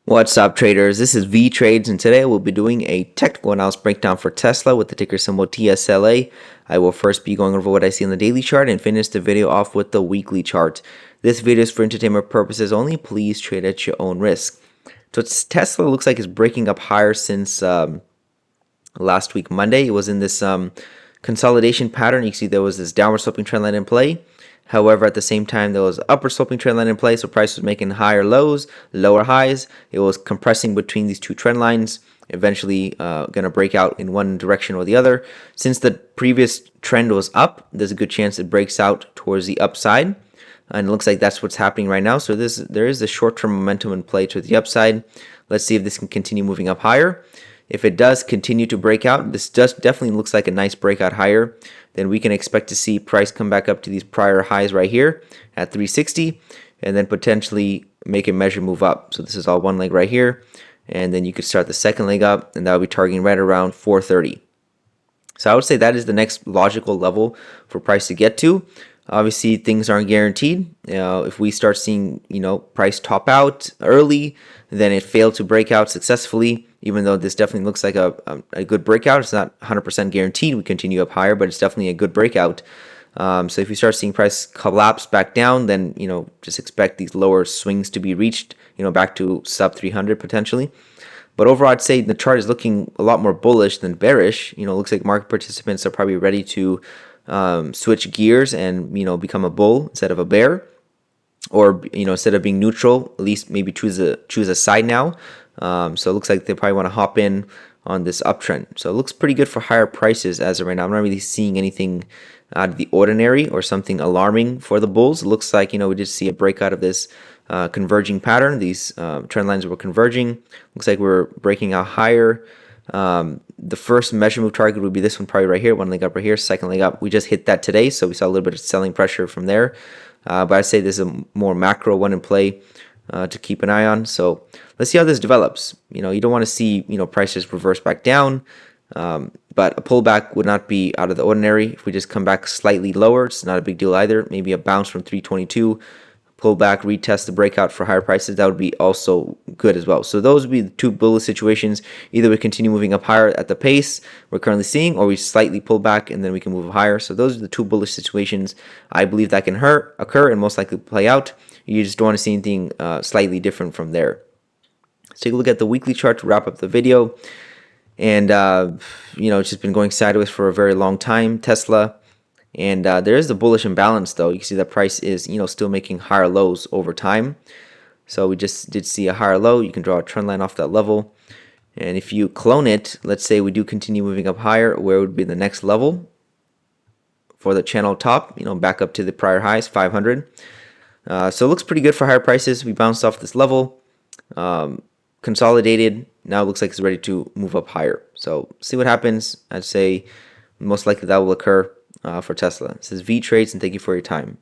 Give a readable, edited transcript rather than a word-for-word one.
What's up, traders? This is Vee Trades, and today we'll be doing a technical analysis breakdown for Tesla with the ticker symbol TSLA. I will first be going over what I see on the daily chart and finish the video off with the weekly chart. This video is for entertainment purposes only. Please trade at your own risk. So Tesla looks like it's breaking up higher since last week, Monday. It was in this consolidation pattern. You can see there was this downward sloping trend line in play. However, at the same time, there was upper sloping trend line in place, so price was making higher lows, lower highs. It was compressing between these two trend lines, eventually going to break out in one direction or the other. Since the previous trend was up, there's a good chance it breaks out towards the upside, and it looks like that's what's happening right now. So there is a short-term momentum in play to the upside. Let's see if this can continue moving up higher. If it does continue to break out, this definitely looks like a nice breakout higher. Then we can expect to see price come back up to these prior highs right here at 360, and then potentially make a measure move up. So this is all one leg right here, and then you could start the second leg up, and that will be targeting right around 430. So I would say that is the next logical level for price to get to. Obviously, things aren't guaranteed. If we start seeing, price top out early, then it failed to break out successfully. Even though this definitely looks like a good breakout, it's not 100% guaranteed we continue up higher, but it's definitely a good breakout. So if you start seeing price collapse back down, then just expect these lower swings to be reached, back to sub 300 potentially. But overall, I'd say the chart is looking a lot more bullish than bearish. It looks like market participants are probably ready to switch gears and become a bull instead of a bear, or instead of being neutral, at least maybe choose a side now. So it looks like they probably want to hop in on this uptrend. So it looks pretty good for higher prices as of right now. I'm not really seeing anything out of the ordinary or something alarming for the bulls. It looks like we did see a breakout of this converging pattern. These trend lines were converging. Looks like we're breaking out higher. The first measure move target would be this one, probably right here. One leg up right here, second leg up. We just hit that today, so we saw a little bit of selling pressure from there. But I'd say this is a more macro one in play to keep an eye on. So let's see how this develops. You don't want to see prices reverse back down, but a pullback would not be out of the ordinary. If we just come back slightly lower, it's not a big deal either. Maybe a bounce from 322. Pull back, retest the breakout for higher prices, that would be also good as well. So those would be the two bullish situations. Either we continue moving up higher at the pace we're currently seeing, or we slightly pull back and then we can move higher. So those are the two bullish situations I believe that can occur and most likely play out. You just don't want to see anything slightly different from there. Let's take a look at the weekly chart to wrap up the video. And, it's just been going sideways for a very long time, Tesla. And there is the bullish imbalance, though. You can see that price is, still making higher lows over time. So we just did see a higher low. You can draw a trend line off that level. And if you clone it, let's say we do continue moving up higher, where would be the next level for the channel top, back up to the prior highs, 500. So it looks pretty good for higher prices. We bounced off this level, consolidated. Now it looks like it's ready to move up higher. So see what happens. I'd say most likely that will occur for Tesla. This is Vee Trades, and thank you for your time.